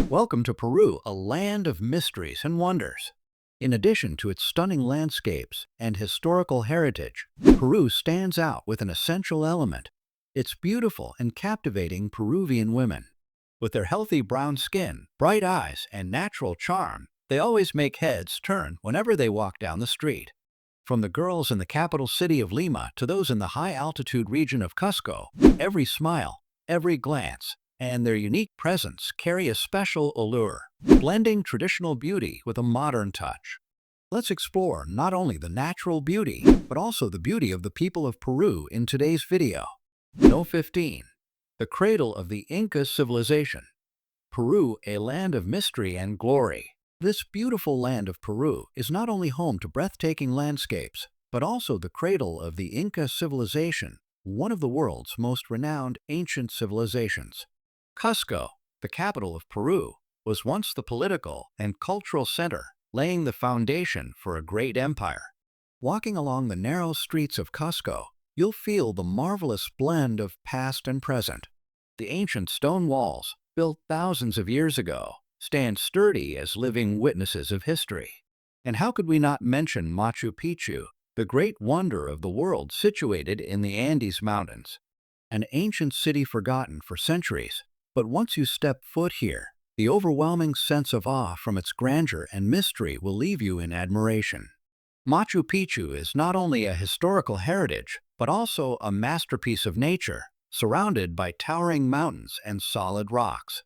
Welcome to Peru, a land of mysteries and wonders. In addition to its stunning landscapes and historical heritage, Peru stands out with an essential element: its beautiful and captivating Peruvian women. With their healthy brown skin, bright eyes, and natural charm, they always make heads turn whenever they walk down the street. From the girls in the capital city of Lima to those in the high-altitude region of Cusco, every smile, every glance, and their unique presence carry a special allure, blending traditional beauty with a modern touch. Let's explore not only the natural beauty, but also the beauty of the people of Peru in today's video. No. 15. The Cradle of the Inca Civilization. Peru, a land of mystery and glory. This beautiful land of Peru is not only home to breathtaking landscapes, but also the cradle of the Inca civilization, one of the world's most renowned ancient civilizations. Cusco, the capital of Peru, was once the political and cultural center, laying the foundation for a great empire. Walking along the narrow streets of Cusco, you'll feel the marvelous blend of past and present. The ancient stone walls, built thousands of years ago, stand sturdy as living witnesses of history. And how could we not mention Machu Picchu, the great wonder of the world situated in the Andes Mountains? An ancient city forgotten for centuries, but once you step foot here, the overwhelming sense of awe from its grandeur and mystery will leave you in admiration. Machu Picchu is not only a historical heritage, but also a masterpiece of nature, surrounded by towering mountains and solid rocks.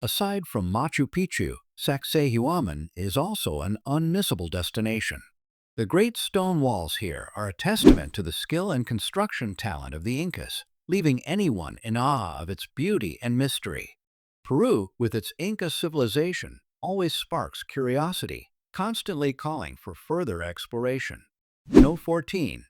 Aside from Machu Picchu, Sacsayhuaman is also an unmissable destination. The great stone walls here are a testament to the skill and construction talent of the Incas, leaving anyone in awe of its beauty and mystery. Peru, with its Inca civilization, always sparks curiosity, constantly calling for further exploration. No. 14.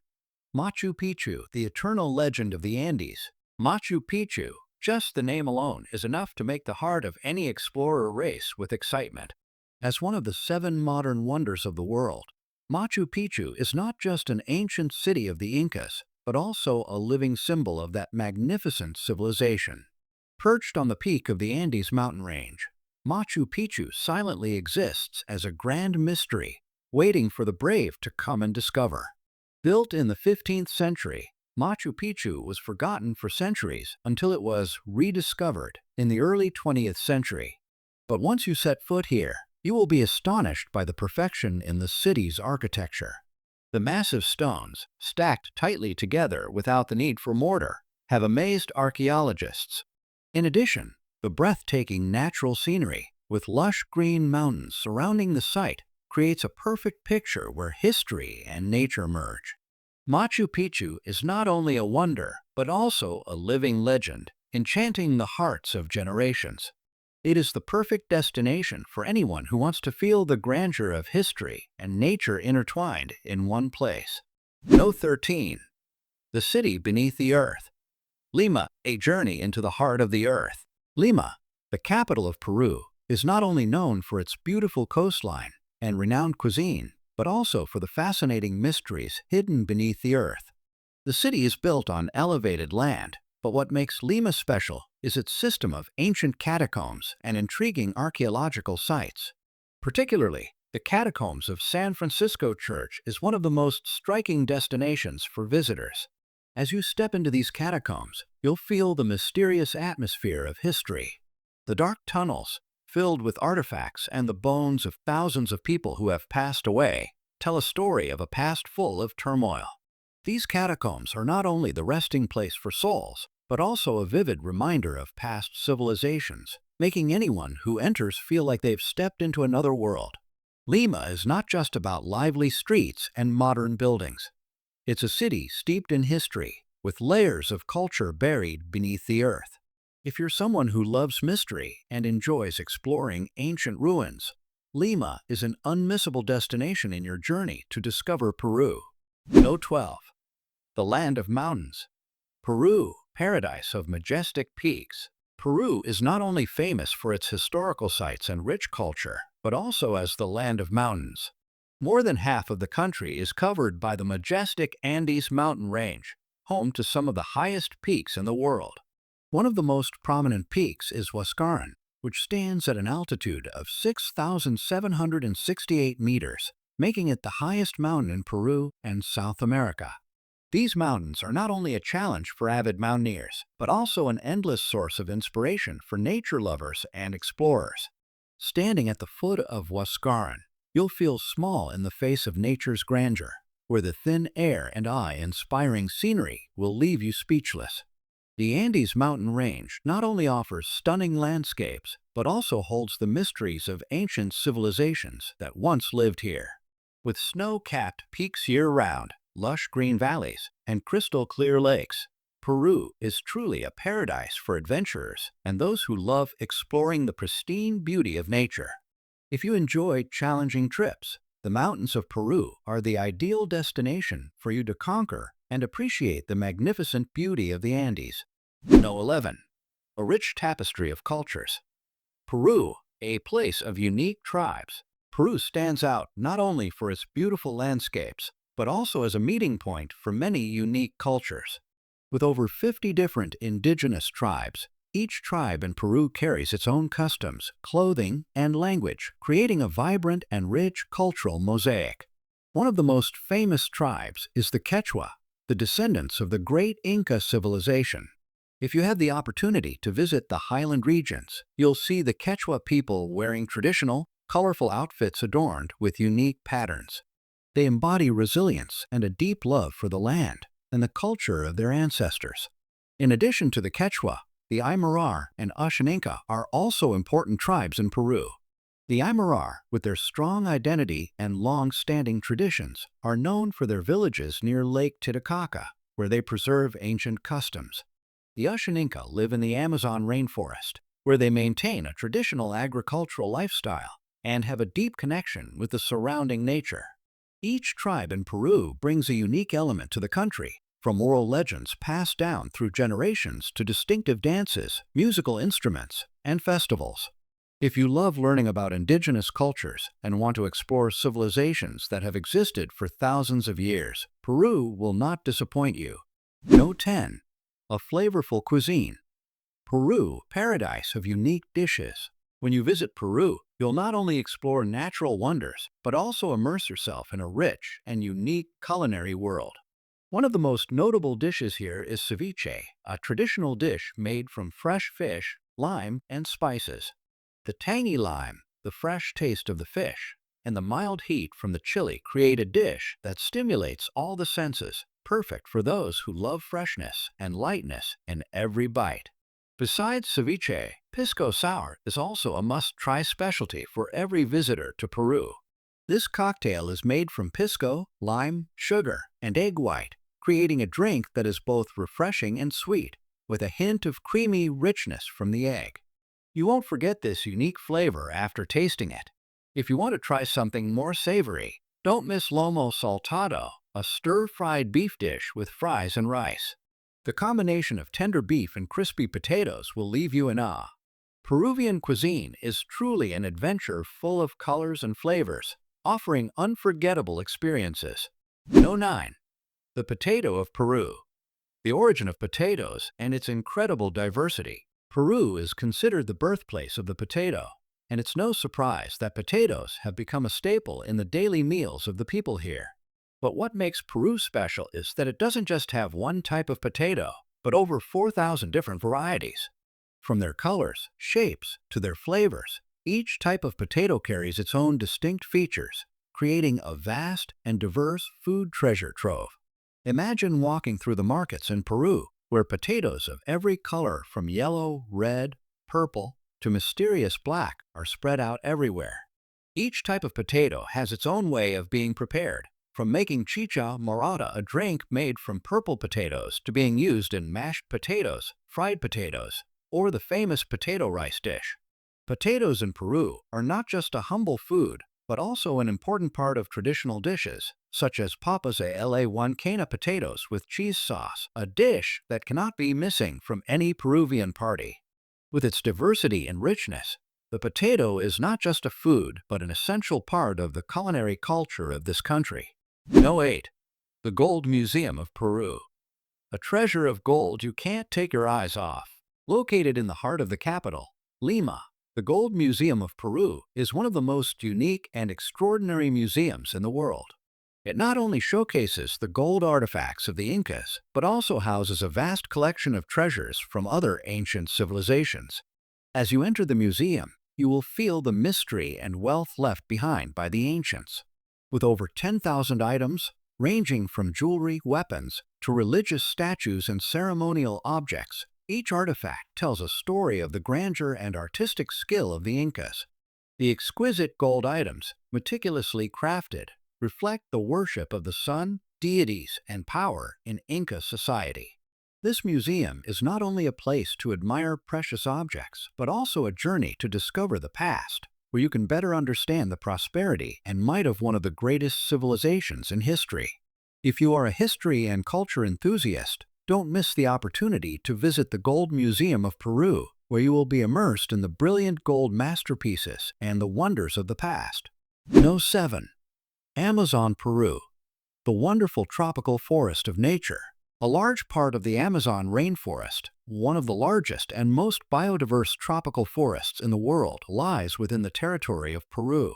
Machu Picchu, the eternal legend of the Andes. Machu Picchu, just the name alone, is enough to make the heart of any explorer race with excitement. As one of the 7 modern wonders of the world, Machu Picchu is not just an ancient city of the Incas, but also a living symbol of that magnificent civilization. Perched on the peak of the Andes mountain range, Machu Picchu silently exists as a grand mystery, waiting for the brave to come and discover. Built in the 15th century, Machu Picchu was forgotten for centuries until it was rediscovered in the early 20th century. But once you set foot here, you will be astonished by the perfection in the city's architecture. The massive stones, stacked tightly together without the need for mortar, have amazed archaeologists. In addition, the breathtaking natural scenery, with lush green mountains surrounding the site, creates a perfect picture where history and nature merge. Machu Picchu is not only a wonder, but also a living legend, enchanting the hearts of generations. It is the perfect destination for anyone who wants to feel the grandeur of history and nature intertwined in one place. No. 13. The City Beneath the Earth. Lima, a journey into the heart of the earth. Lima, the capital of Peru, is not only known for its beautiful coastline and renowned cuisine, but also for the fascinating mysteries hidden beneath the earth. The city is built on elevated land, but what makes Lima special is its system of ancient catacombs and intriguing archaeological sites. Particularly, the catacombs of San Francisco Church is one of the most striking destinations for visitors. As you step into these catacombs, you'll feel the mysterious atmosphere of history. The dark tunnels, filled with artifacts and the bones of thousands of people who have passed away, tell a story of a past full of turmoil. These catacombs are not only the resting place for souls, but also a vivid reminder of past civilizations, making anyone who enters feel like they've stepped into another world. Lima is not just about lively streets and modern buildings. It's a city steeped in history, with layers of culture buried beneath the earth. If you're someone who loves mystery and enjoys exploring ancient ruins, Lima is an unmissable destination in your journey to discover Peru. No. 12. The Land of Mountains. Peru, paradise of majestic peaks. Peru is not only famous for its historical sites and rich culture, but also as the land of mountains. More than half of the country is covered by the majestic Andes mountain range, home to some of the highest peaks in the world. One of the most prominent peaks is Huascaran, which stands at an altitude of 6,768 meters, making it the highest mountain in Peru and South America. These mountains are not only a challenge for avid mountaineers, but also an endless source of inspiration for nature lovers and explorers. Standing at the foot of Huascaran, you'll feel small in the face of nature's grandeur, where the thin air and awe-inspiring scenery will leave you speechless. The Andes mountain range not only offers stunning landscapes, but also holds the mysteries of ancient civilizations that once lived here. With snow-capped peaks year-round, lush green valleys, and crystal-clear lakes, Peru is truly a paradise for adventurers and those who love exploring the pristine beauty of nature. If you enjoy challenging trips, the mountains of Peru are the ideal destination for you to conquer and appreciate the magnificent beauty of the Andes. No. 11. A rich tapestry of cultures. Peru, a place of unique tribes. Peru stands out not only for its beautiful landscapes, but also as a meeting point for many unique cultures. With over 50 different indigenous tribes, each tribe in Peru carries its own customs, clothing, and language, creating a vibrant and rich cultural mosaic. One of the most famous tribes is the Quechua, the descendants of the great Inca civilization. If you have the opportunity to visit the highland regions, you'll see the Quechua people wearing traditional, colorful outfits adorned with unique patterns. They embody resilience and a deep love for the land and the culture of their ancestors. In addition to the Quechua, the Aymarar and Ashaninka are also important tribes in Peru. The Aymarar, with their strong identity and long-standing traditions, are known for their villages near Lake Titicaca, where they preserve ancient customs. The Ashaninka live in the Amazon rainforest, where they maintain a traditional agricultural lifestyle and have a deep connection with the surrounding nature. Each tribe in Peru brings a unique element to the country, from oral legends passed down through generations to distinctive dances, musical instruments, and festivals. If you love learning about indigenous cultures and want to explore civilizations that have existed for thousands of years, Peru will not disappoint you. No. 10. A flavorful cuisine. Peru, paradise of unique dishes. When you visit Peru, you'll not only explore natural wonders, but also immerse yourself in a rich and unique culinary world. One of the most notable dishes here is ceviche, a traditional dish made from fresh fish, lime, and spices. The tangy lime, the fresh taste of the fish, and the mild heat from the chili create a dish that stimulates all the senses, perfect for those who love freshness and lightness in every bite. Besides ceviche, pisco sour is also a must-try specialty for every visitor to Peru. This cocktail is made from pisco, lime, sugar, and egg white, creating a drink that is both refreshing and sweet, with a hint of creamy richness from the egg. You won't forget this unique flavor after tasting it. If you want to try something more savory, don't miss lomo saltado, a stir-fried beef dish with fries and rice. The combination of tender beef and crispy potatoes will leave you in awe. Peruvian cuisine is truly an adventure full of colors and flavors, offering unforgettable experiences. No. 9. The potato of Peru. The origin of potatoes and its incredible diversity. Peru is considered the birthplace of the potato, and it's no surprise that potatoes have become a staple in the daily meals of the people here. But what makes Peru special is that it doesn't just have one type of potato, but over 4,000 different varieties. From their colors, shapes, to their flavors, each type of potato carries its own distinct features, creating a vast and diverse food treasure trove. Imagine walking through the markets in Peru, where potatoes of every color from yellow, red, purple, to mysterious black are spread out everywhere. Each type of potato has its own way of being prepared, from making chicha morada, a drink made from purple potatoes, to being used in mashed potatoes, fried potatoes, or the famous potato rice dish. Potatoes in Peru are not just a humble food, but also an important part of traditional dishes, such as papas a la huancaina, potatoes with cheese sauce, a dish that cannot be missing from any Peruvian party. With its diversity and richness, The potato is not just a food, but an essential part of the culinary culture of this country. No 8. The Gold Museum of Peru. A treasure of gold you can't take your eyes off. Located in the heart of the capital, Lima, the Gold Museum of Peru is one of the most unique and extraordinary museums in the world. It not only showcases the gold artifacts of the Incas, but also houses a vast collection of treasures from other ancient civilizations. As you enter the museum, you will feel the mystery and wealth left behind by the ancients. With over 10,000 items, ranging from jewelry, weapons, to religious statues and ceremonial objects, each artifact tells a story of the grandeur and artistic skill of the Incas. The exquisite gold items, meticulously crafted, reflect the worship of the sun, deities, and power in Inca society. This museum is not only a place to admire precious objects, but also a journey to discover the past, where you can better understand the prosperity and might of one of the greatest civilizations in history. If you are a history and culture enthusiast, don't miss the opportunity to visit the Gold Museum of Peru, where you will be immersed in the brilliant gold masterpieces and the wonders of the past. No 7. Amazon, Peru. The wonderful tropical forest of nature. A large part of the Amazon rainforest, one of the largest and most biodiverse tropical forests in the world, lies within the territory of Peru.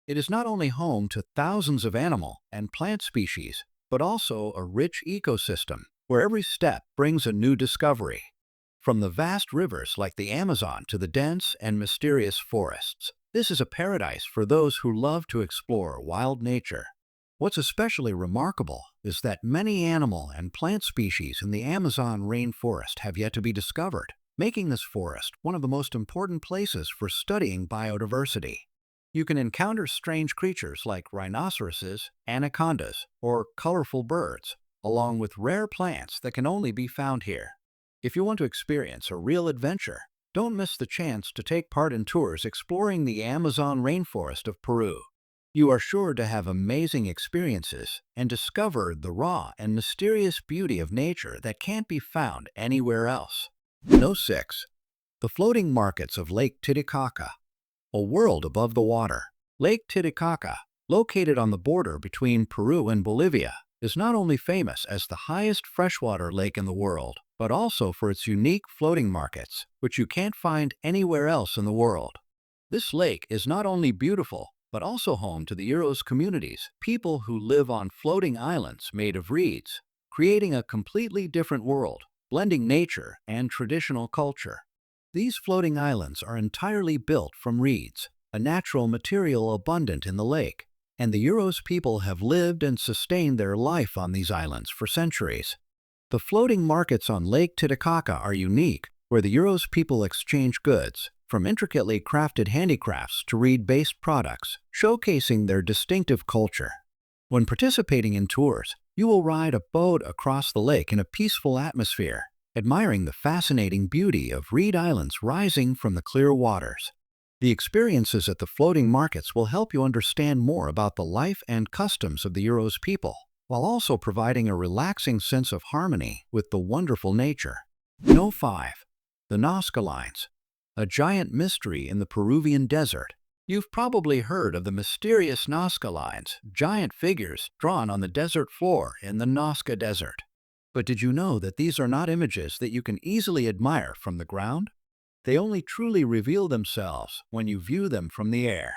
It is not only home to thousands of animal and plant species, but also a rich ecosystem where every step brings a new discovery. From the vast rivers like the Amazon to the dense and mysterious forests, this is a paradise for those who love to explore wild nature. What's especially remarkable is that many animal and plant species in the Amazon rainforest have yet to be discovered, making this forest one of the most important places for studying biodiversity. You can encounter strange creatures like rhinoceroses, anacondas, or colorful birds, along with rare plants that can only be found here. If you want to experience a real adventure, don't miss the chance to take part in tours exploring the Amazon rainforest of Peru. You are sure to have amazing experiences and discover the raw and mysterious beauty of nature that can't be found anywhere else. No 6. The floating markets of Lake Titicaca. A world above the water. Lake Titicaca, located on the border between Peru and Bolivia, is not only famous as the highest freshwater lake in the world, but also for its unique floating markets, which you can't find anywhere else in the world. This lake is not only beautiful, but also home to the Euros communities, people who live on floating islands made of reeds, creating a completely different world, blending nature and traditional culture. These floating islands are entirely built from reeds, a natural material abundant in the lake, and the Euros people have lived and sustained their life on these islands for centuries. The floating markets on Lake Titicaca are unique, where the Euros people exchange goods, from intricately crafted handicrafts to reed-based products, showcasing their distinctive culture. When participating in tours, you will ride a boat across the lake in a peaceful atmosphere, admiring the fascinating beauty of reed islands rising from the clear waters. The experiences at the floating markets will help you understand more about the life and customs of the Euros people, while also providing a relaxing sense of harmony with the wonderful nature. No 5. The Nazca Lines. A giant mystery in the Peruvian desert. You've probably heard of the mysterious Nazca Lines, giant figures drawn on the desert floor in the Nazca Desert. But did you know that these are not images that you can easily admire from the ground? They only truly reveal themselves when you view them from the air.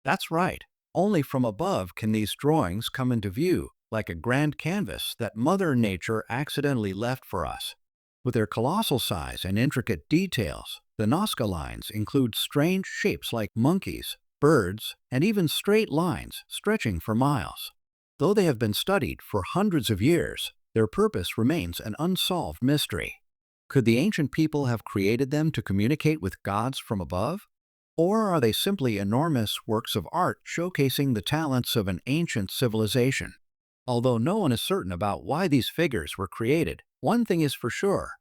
That's right, only from above can these drawings come into view, like a grand canvas that Mother Nature accidentally left for us. With their colossal size and intricate details, the Nazca Lines include strange shapes like monkeys, birds, and even straight lines stretching for miles. Though they have been studied for hundreds of years, their purpose remains an unsolved mystery. Could the ancient people have created them to communicate with gods from above? Or are they simply enormous works of art showcasing the talents of an ancient civilization? Although no one is certain about why these figures were created, one thing is for sure: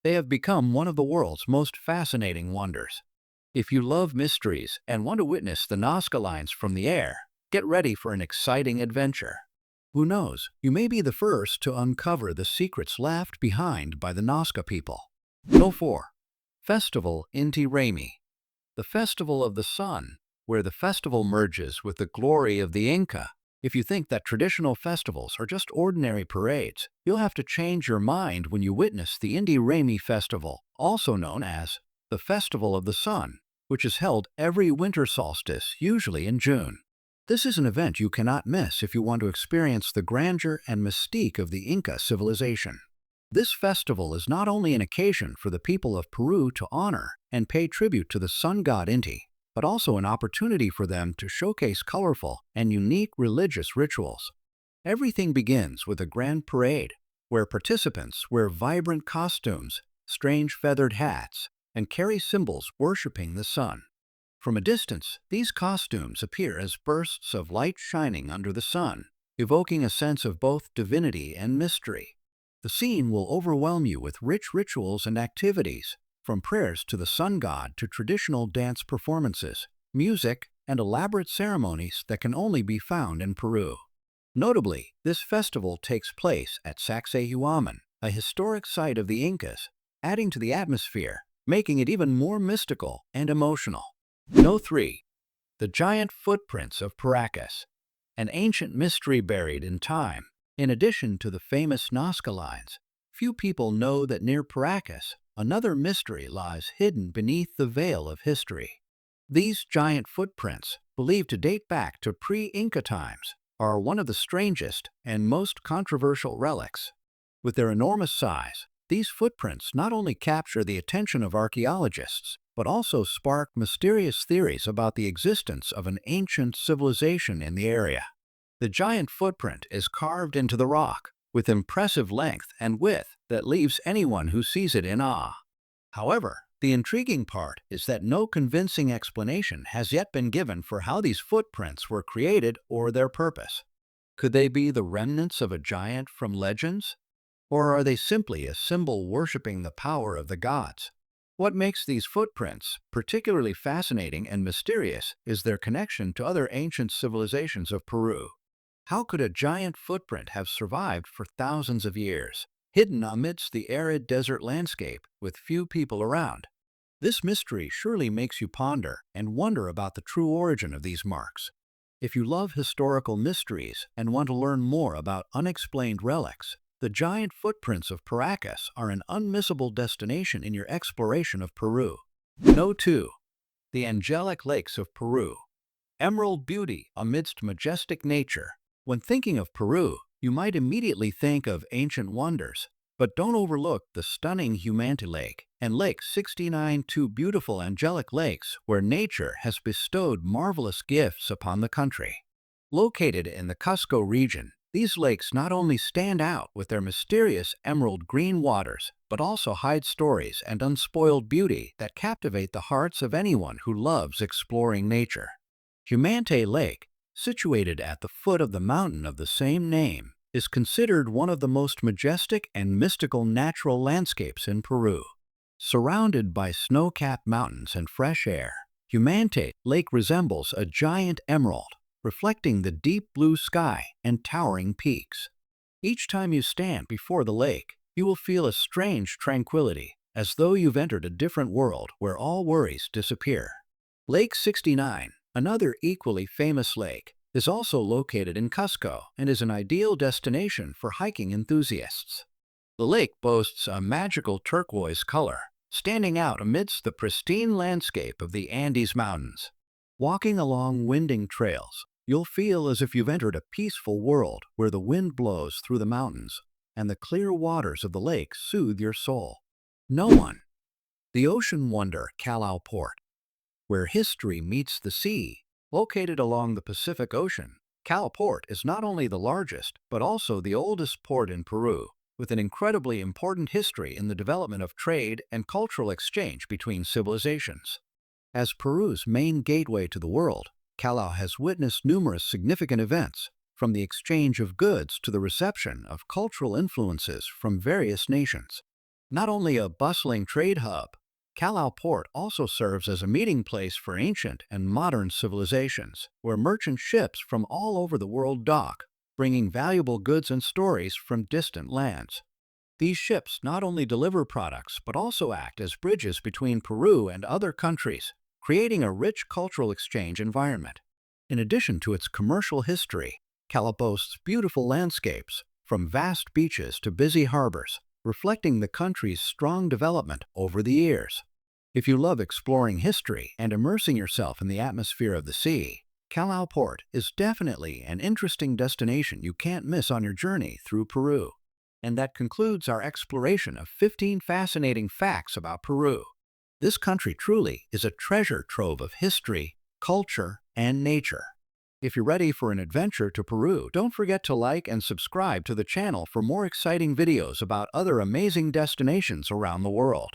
they have become one of the world's most fascinating wonders. If you love mysteries and want to witness the Nazca Lines from the air, get ready for an exciting adventure. Who knows, you may be the first to uncover the secrets left behind by the Nazca people. No 4. Festival Inti Raymi. the Festival of the Sun, where the festival merges with the glory of the Inca. If you think that traditional festivals are just ordinary parades, you'll have to change your mind when you witness the Inti Raymi Festival, also known as the Festival of the Sun, which is held every winter solstice, usually in June. This is an event you cannot miss if you want to experience the grandeur and mystique of the Inca civilization. This festival is not only an occasion for the people of Peru to honor and pay tribute to the sun god Inti, but also an opportunity for them to showcase colorful and unique religious rituals. Everything begins with a grand parade, where participants wear vibrant costumes, strange feathered hats, and carry symbols worshiping the sun. From a distance, these costumes appear as bursts of light shining under the sun, evoking a sense of both divinity and mystery. The scene will overwhelm you with rich rituals and activities, from prayers to the sun god to traditional dance performances, music, and elaborate ceremonies that can only be found in Peru. Notably, this festival takes place at Sacsayhuaman, a historic site of the Incas, adding to the atmosphere, making it even more mystical and emotional. No. 3. The Giant Footprints of Paracus, an ancient mystery buried in time. In addition to the famous Nazca Lines, few people know that near Paracus, another mystery lies hidden beneath the veil of history. These giant footprints, believed to date back to pre-Inca times, are one of the strangest and most controversial relics. With their enormous size, these footprints not only capture the attention of archaeologists, but also spark mysterious theories about the existence of an ancient civilization in the area. The giant footprint is carved into the rock, with impressive length and width that leaves anyone who sees it in awe. However, the intriguing part is that no convincing explanation has yet been given for how these footprints were created or their purpose. Could they be the remnants of a giant from legends? Or are they simply a symbol worshiping the power of the gods? What makes these footprints particularly fascinating and mysterious is their connection to other ancient civilizations of Peru. How could a giant footprint have survived for thousands of years, hidden amidst the arid desert landscape with few people around? This mystery surely makes you ponder and wonder about the true origin of these marks. If you love historical mysteries and want to learn more about unexplained relics, the giant footprints of Paracus are an unmissable destination in your exploration of Peru. No. 2. The Angelic Lakes of Peru. Emerald beauty amidst majestic nature. When thinking of Peru, you might immediately think of ancient wonders, but don't overlook the stunning Humante Lake and Lake 69, two beautiful angelic lakes where nature has bestowed marvelous gifts upon the country. Located in the Cusco region, these lakes not only stand out with their mysterious emerald green waters, but also hide stories and unspoiled beauty that captivate the hearts of anyone who loves exploring nature. Humante Lake, situated at the foot of the mountain of the same name, is considered one of the most majestic and mystical natural landscapes in Peru. Surrounded by snow-capped mountains and fresh air, Humante Lake resembles a giant emerald, reflecting the deep blue sky and towering peaks. Each time you stand before the lake, you will feel a strange tranquility, as though you've entered a different world where all worries disappear. Lake 69, another equally famous lake, is also located in Cusco and is an ideal destination for hiking enthusiasts. The lake boasts a magical turquoise color, standing out amidst the pristine landscape of the Andes Mountains. Walking along winding trails, you'll feel as if you've entered a peaceful world where the wind blows through the mountains and the clear waters of the lake soothe your soul. No. 1. The ocean wonder Callao Port. Where history meets the sea. Located along the Pacific Ocean, Callao Port is not only the largest, but also the oldest port in Peru, with an incredibly important history in the development of trade and cultural exchange between civilizations. As Peru's main gateway to the world, Callao has witnessed numerous significant events, from the exchange of goods to the reception of cultural influences from various nations. Not only a bustling trade hub, Callao Port also serves as a meeting place for ancient and modern civilizations, where merchant ships from all over the world dock, bringing valuable goods and stories from distant lands. These ships not only deliver products but also act as bridges between Peru and other countries, creating a rich cultural exchange environment. In addition to its commercial history, Cala boasts beautiful landscapes, from vast beaches to busy harbors, reflecting the country's strong development over the years. If you love exploring history and immersing yourself in the atmosphere of the sea, Callao Port is definitely an interesting destination you can't miss on your journey through Peru. And that concludes our exploration of 15 fascinating facts about Peru. This country truly is a treasure trove of history, culture, and nature. If you're ready for an adventure to Peru, don't forget to like and subscribe to the channel for more exciting videos about other amazing destinations around the world.